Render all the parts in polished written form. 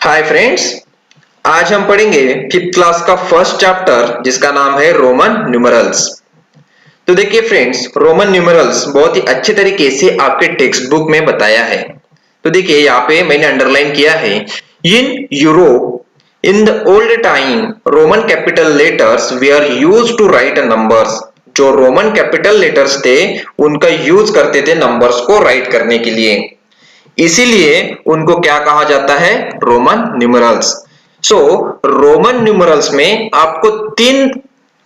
Hi friends, आज हम पढ़ेंगे फिफ्थ क्लास का फर्स्ट चैप्टर जिसका नाम है रोमन न्यूमरल्स। तो देखिए फ्रेंड्स, रोमन न्यूमरल्स बहुत ही अच्छे तरीके से आपके टेक्स्ट बुक में बताया है। तो देखिए यहाँ पे मैंने अंडरलाइन किया है, in Europe in the old time Roman capital letters were used to write numbers. जो रोमन कैपिटल लेटर्स थे उनका यूज करते थे नंबर्स को राइट करने के लिए, इसीलिए उनको क्या कहा जाता है, रोमन न्यूमरल्स। सो रोमन न्यूमरल्स में आपको तीन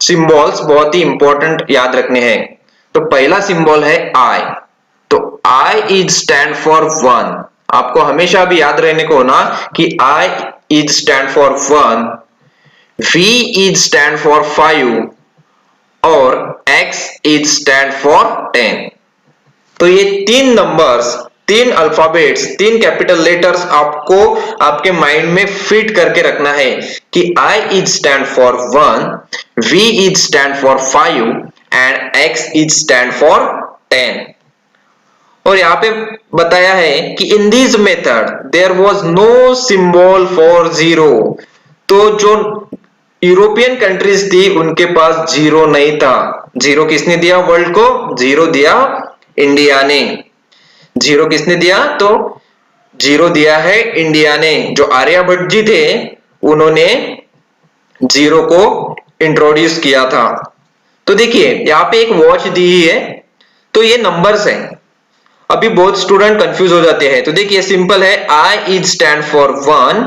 सिंबल्स बहुत ही इंपॉर्टेंट याद रखने हैं। तो पहला सिंबल है आई। तो I is stand for one. आपको हमेशा भी याद रहने को ना कि I is stand for one, V is stand for 5 और एक्स इज स्टैंड फॉर 10। तो ये तीन नंबर्स, तीन अल्फाबेट्स, तीन कैपिटल लेटर्स आपको आपके माइंड में फिट करके रखना है कि I is stand for 1, V is stand for 5 and X is stand for 10। और यहाँ पे बताया है कि in this method there was no symbol for zero. तो जो यूरोपियन कंट्रीज थी उनके पास जीरो नहीं था। जीरो किसने दिया वर्ल्ड को? जीरो दिया इंडिया ने। जीरो किसने दिया? तो जीरो दिया है इंडिया ने। जो आर्यभट्ट जी थे उन्होंने जीरो को इंट्रोड्यूस किया था। तो देखिए यहाँ पे एक वॉच दी है, तो ये नंबर्स है। अभी बहुत स्टूडेंट कंफ्यूज हो जाते हैं। तो देखिए सिंपल है, I is stand for 1,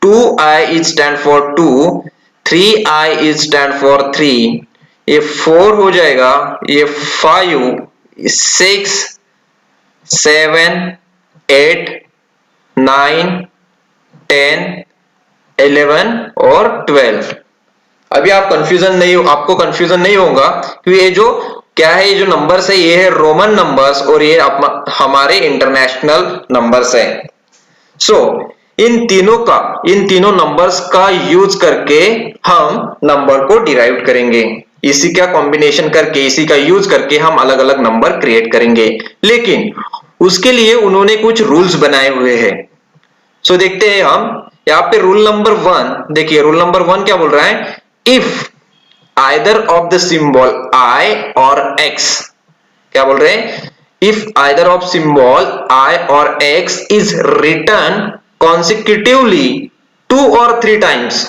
2I is stand for 2, 3I is stand for 3, ये 4 हो जाएगा, ये 5, 6, 7, 8, 9, 10, 11 और 12। अभी आपको कंफ्यूजन नहीं होगा कि ये जो क्या है, ये जो नंबर्स है ये है रोमन नंबर्स और ये हमारे इंटरनेशनल नंबर्स है। सो इन तीनों नंबर्स का यूज करके हम नंबर को डिराइव करेंगे। इसी का कॉम्बिनेशन करके, इसी का यूज करके हम अलग अलग नंबर क्रिएट करेंगे। लेकिन उसके लिए उन्होंने कुछ रूल्स बनाए हुए हैं। सो देखते हैं हम यहाँ पे रूल नंबर 1। देखिए रूल नंबर 1 क्या बोल रहा है, if either of the symbol I or X, क्या बोल रहे हैं, if either of symbol I or X is written consecutively 2 or 3 times,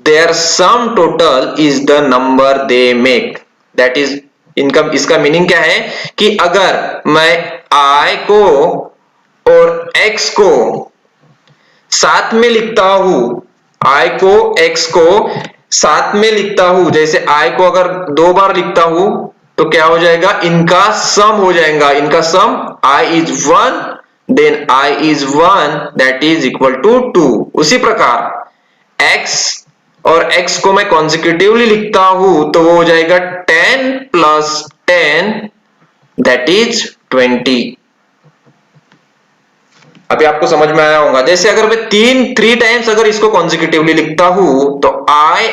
their sum total is the number they make. That is, इसका meaning क्या है कि अगर मैं I को और X को साथ में लिखता हूं, I को X को साथ में लिखता हूं, जैसे I को अगर 2 बार लिखता हूं तो क्या हो जाएगा, इनका सम हो जाएगा। इनका सम I is 1 then I is 1 that is equal to 2। उसी प्रकार X और X को मैं कॉन्सेक्यूटिवली लिखता हूं तो वो हो जाएगा 10 plus 10 that is 20। अभी आपको समझ में आया होगा। जैसे अगर मैं 3 टाइम्स अगर इसको कॉन्सेक्यूटिवली लिखता हूं तो I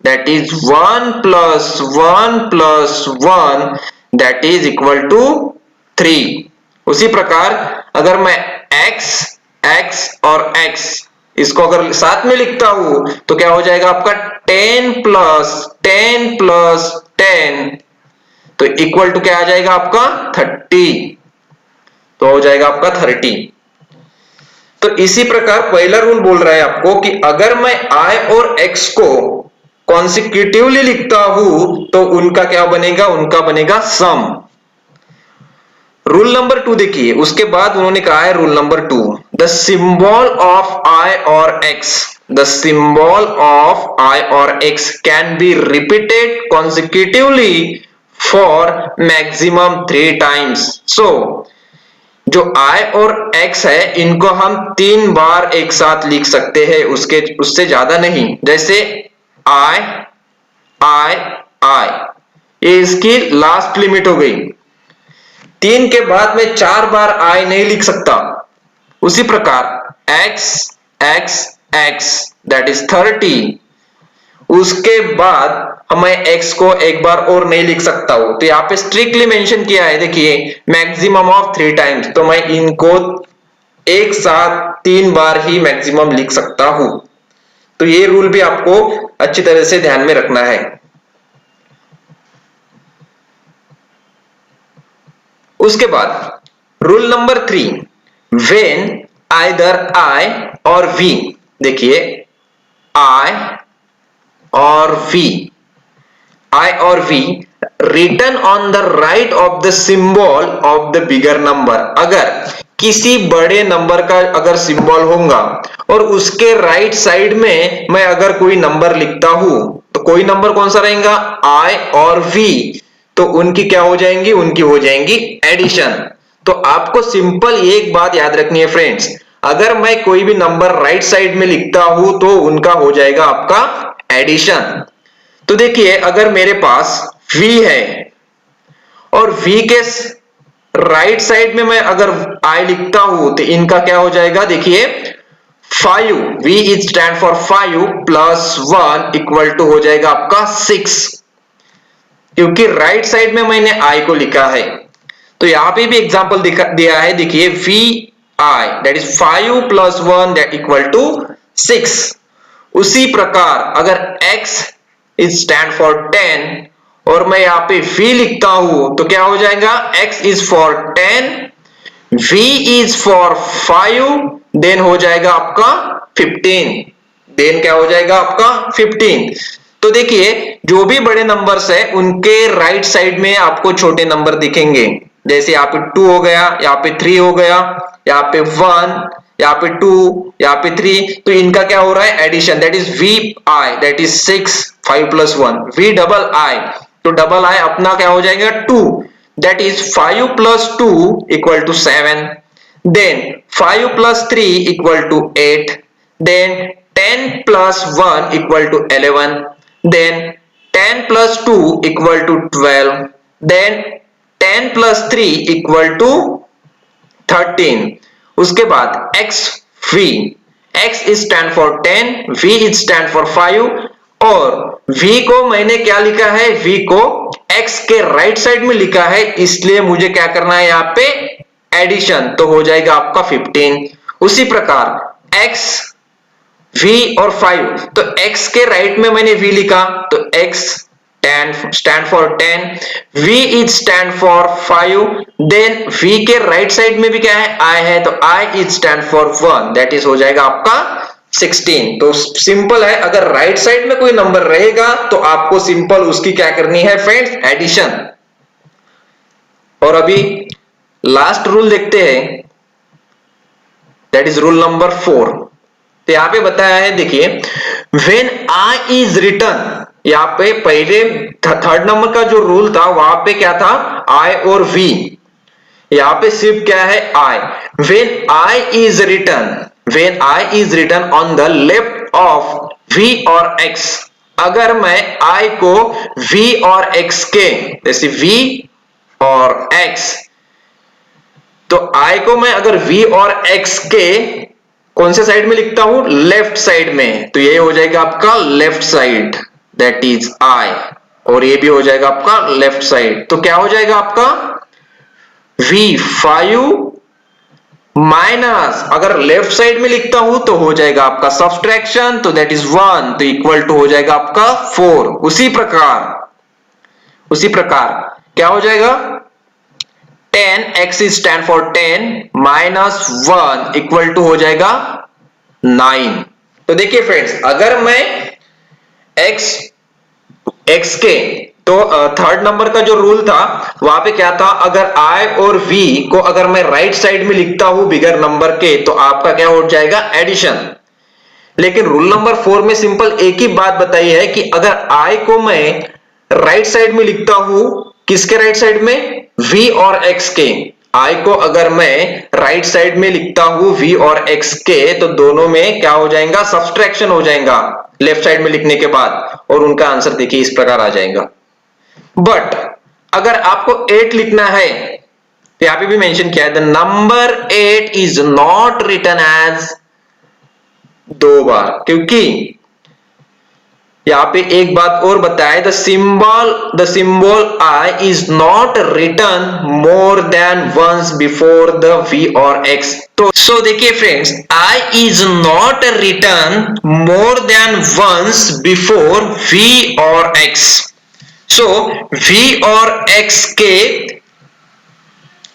that is 1 plus 1 plus 1 that is equal to 3। उसी प्रकार अगर मैं X और X इसको अगर साथ में लिखता हूं तो क्या हो जाएगा आपका 10 plus 10 plus 10 तो इक्वल टू क्या आ जाएगा आपका 30। तो हो जाएगा आपका 30। तो इसी प्रकार पहला रूल बोल रहा है आपको कि अगर मैं I और X को कॉन्सेक्यूटिवली लिखता हूं तो उनका क्या बनेगा, उनका बनेगा सम। रूल नंबर 2 देखिए, उसके बाद उन्होंने कहा है rule number 2, the symbol of I और X, the symbol of I और X can be repeated consecutively for maximum 3 times. So जो I और X है इनको हम 3 बार एक साथ लिख सकते हैं, उससे ज्यादा नहीं। जैसे I ये इसकी लास्ट लिमिट हो गई। 3 के बाद में 4 बार I नहीं लिख सकता। उसी प्रकार X that is 30, उसके बाद मैं X को एक बार और नहीं लिख सकता हूं। तो यहाँ पे स्ट्रिक्टली मेंशन किया है, देखिए मैक्सिमम ऑफ 3 टाइम्स। तो मैं इनको एक साथ 3 बार ही मैक्सिमम लिख सकता हूं। तो ये रूल भी आपको अच्छी तरह से ध्यान में रखना है। उसके बाद rule number 3, when either I और वी, देखिए आई और वी, I और V written on the right of the symbol of the bigger number, अगर किसी बड़े नंबर का अगर सिंबल होगा और उसके राइट साइड में मैं अगर कोई नंबर लिखता हूं तो कोई नंबर कौन सा रहेगा, I और V, तो उनकी क्या हो जाएंगी, उनकी हो जाएंगी एडिशन। तो आपको सिंपल एक बात याद रखनी है फ्रेंड्स, अगर मैं कोई भी नंबर राइट साइड में लिखता हूं तो उनका हो जाएगा आपका एडिशन। तो देखिए अगर मेरे पास v है और v के राइट साइड में मैं अगर i लिखता हूं तो इनका क्या हो जाएगा, देखिए 5, v is stand for 5 plus 1 equal to हो जाएगा आपका 6, क्योंकि राइट साइड में मैंने i को लिखा है। तो यहां पे भी एग्जांपल दिया है, देखिए v i that is 5 plus 1 that equal to 6। उसी प्रकार अगर x इज स्टैंड फॉर 10 और मैं यहाँ पे v लिखता हूं तो क्या हो जाएगा, x is for 10, v is for 5, then हो जाएगा आपका 15, देन क्या हो जाएगा आपका 15। तो देखिए जो भी बड़े नंबर्स है उनके राइट साइड में आपको छोटे नंबर दिखेंगे, जैसे यहाँ पे 2 हो गया, यहाँ पे 3 हो गया, यहाँ पे 1, यहाँ पे 2, यहाँ पे 3, तो इनका क्या हो रहा है addition, that is V I that is 6, 5 plus 1, V double I, तो डबल आई अपना क्या हो जाएगा 2, that is 5 plus 2 equal to 7, then 5 plus 3 equal to 8, then 10 plus 1 equal to 11, then 10 plus 2 equal to 12, then 10 plus 3 equal to 13। उसके बाद x v, x is stand for 10, v is stand for 5 और v को मैंने क्या लिखा है, v को x के राइट साइड में लिखा है, इसलिए मुझे क्या करना है यहाँ पे एडिशन, तो हो जाएगा आपका 15। उसी प्रकार x v और 5, तो x के राइट में मैंने v लिखा तो x stand for 10, v is stand for 5, then v के राइट साइड में भी क्या है i है, तो i is stand for 1, that is हो जाएगा आपका 16। तो सिंपल है, अगर राइट साइड में कोई नंबर रहेगा तो आपको सिंपल उसकी क्या करनी है फ्रेंड्स, एडिशन। और अभी लास्ट रूल देखते हैं, दैट इज रूल नंबर 4। तो यहां पे बताया है, देखिए व्हेन i इज रिटर्न, यहाँ पे पहले थर्ड नंबर का जो रूल था वहां पे क्या था I और V, यहाँ पे सिर्फ क्या है I। when I is written on the left of V और X, अगर मैं I को V और X के, जैसे V और X, तो I को मैं अगर V और X के कौन से साइड में लिखता हूं, लेफ्ट साइड में, तो ये हो जाएगा आपका left side, that is I, और ये भी हो जाएगा आपका लेफ्ट साइड। तो क्या हो जाएगा आपका V5 माइनस, अगर लेफ्ट साइड में लिखता हूं तो हो जाएगा आपका सब्सट्रैक्शन, तो दैट इज 1, तो इक्वल टू हो जाएगा आपका 4। उसी प्रकार क्या हो जाएगा, 10x is stand for 10 minus 1 equal to हो जाएगा 9। तो देखिए फ्रेंड्स, अगर मैं x के, तो थर्ड नंबर का जो रूल था वहां पे क्या था, अगर I और V को अगर मैं राइट साइड में लिखता हूं बिगर नंबर के, तो आपका क्या हो जाएगा एडिशन। लेकिन रूल नंबर 4 में सिंपल एक ही बात बताई है कि अगर I को मैं राइट साइड में लिखता हूं, किसके राइट साइड में, V और X के, I को अगर मैं राइट साइड में लिखता हूं V और X के, तो दोनों में क्या हो जाएगा, सब्सट्रैक्शन हो जाएगा लेफ्ट साइड में लिखने के बाद, और उनका आंसर देखिए इस प्रकार आ जाएगा। बट अगर आपको 8 लिखना है, तो यहां पे भी मेंशन किया है, the number 8 is not written as 2 बार, क्योंकि यहाँ पे एक बात और बताए, the symbol I is not return more than once before the V और एक्स। तो सो देखिए friends, I is not return more than once before V और एक्स। सो वी और एक्स के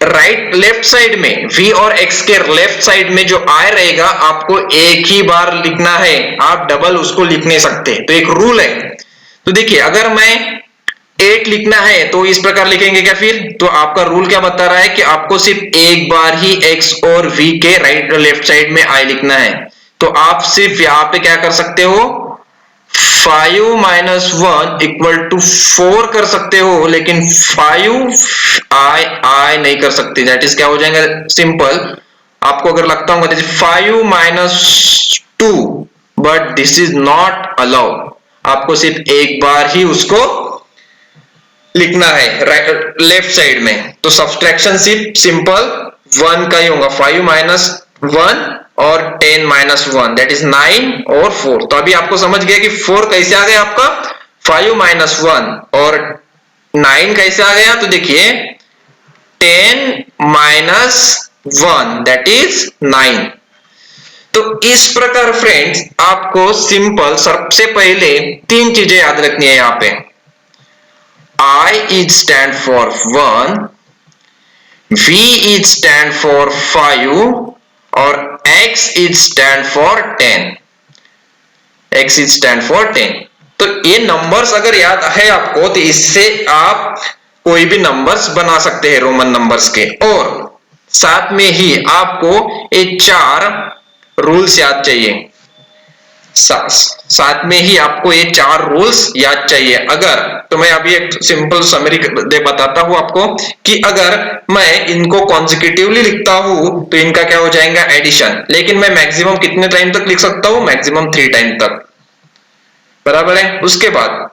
राइट लेफ्ट साइड में, v और x के left side में जो i रहेगा आपको एक ही बार लिखना है, आप डबल उसको लिख नहीं सकते। तो एक रूल है। तो देखिए अगर मैं 8 लिखना है तो इस प्रकार लिखेंगे क्या फिर? तो आपका रूल क्या बता रहा है कि आपको सिर्फ एक बार ही x और v के राइट लेफ्ट साइड में i लिखना है। तो आप सिर्फ यहां पे क्या कर सकते हो, 5 माइनस 1 इक्वल टू 4 कर सकते हो, लेकिन 5 आई नहीं कर सकते। दैट इज क्या हो जाएगा, सिंपल। आपको अगर लगता होगा 5 minus 2, but this is not allowed. आपको सिर्फ एक बार ही उसको लिखना है राइट लेफ्ट साइड में। तो सब्सट्रैक्शन सिर्फ सिंपल 1 का ही होगा, 5 माइनस 1 और 10 माइनस 1, दैट इज 9 और 4। तो अभी आपको समझ गया कि 4 कैसे आ गया आपका, 5 माइनस 1 और 9 कैसे आ गया। तो देखिए 10 माइनस 1 दैट इज 9। तो इस प्रकार फ्रेंड्स आपको सिंपल सबसे पहले 3 चीजें याद रखनी है यहाँ पे। I is stand for 1, V is stand for 5 और X is stand for 10। X is stand for 10। तो ये नंबर्स अगर याद है आपको तो इससे आप कोई भी नंबर्स बना सकते हैं रोमन नंबर्स के। और साथ में ही आपको ये 4 रूल्स याद चाहिए, साथ में ही आपको ये 4 रूल्स याद चाहिए। अगर तो मैं अभी एक सिंपल समरी दे बताता हूं आपको कि अगर मैं इनको कॉन्सेक्यूटिवली लिखता हूं तो इनका क्या हो जाएगा, एडिशन। लेकिन मैं मैक्सिमम कितने टाइम तक लिख सकता हूं, मैक्सिमम 3 टाइम तक, बराबर है। उसके बाद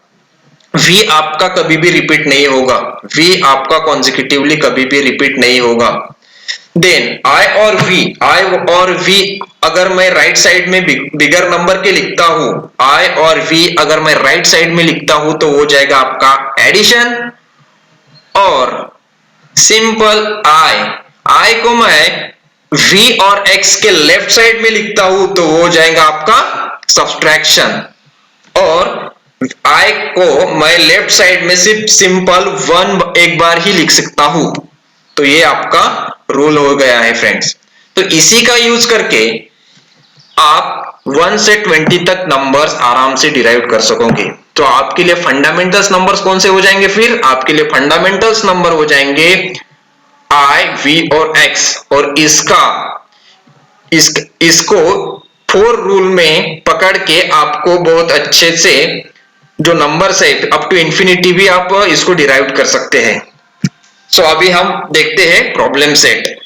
v आपका कभी भी रिपीट नहीं होगा, v आपका कॉन्सेक्यूटिवली कभी भी रिपीट नहीं होगा। देन i और v अगर मैं राइट साइड में बिगर नंबर के लिखता हूं, i और v अगर मैं राइट साइड में लिखता हूं तो हो जाएगा आपका एडिशन। और सिंपल i को मैं v और x के लेफ्ट साइड में लिखता हूं तो हो जाएगा आपका सब्सट्रैक्शन। और i को मैं लेफ्ट साइड में सिर्फ सिंपल 1 एक बार ही लिख सकता हूं। तो ये आपका रूल हो गया है फ्रेंड्स। तो इसी का यूज करके आप 1 से 20 तक नंबर्स आराम से डिराइव कर सकोगे। तो आपके लिए फंडामेंटल्स नंबर्स कौन से हो जाएंगे, फिर आपके लिए फंडामेंटल्स नंबर हो जाएंगे i, v और x। और इसको 4 रूल में पकड़ के आपको बहुत अच्छे से जो नंबर्स है अप टू इंफिनिटी भी आप इसको डिराइव कर सकते हैं। सो अभी हम देखते हैं प्रॉब्लम सेट।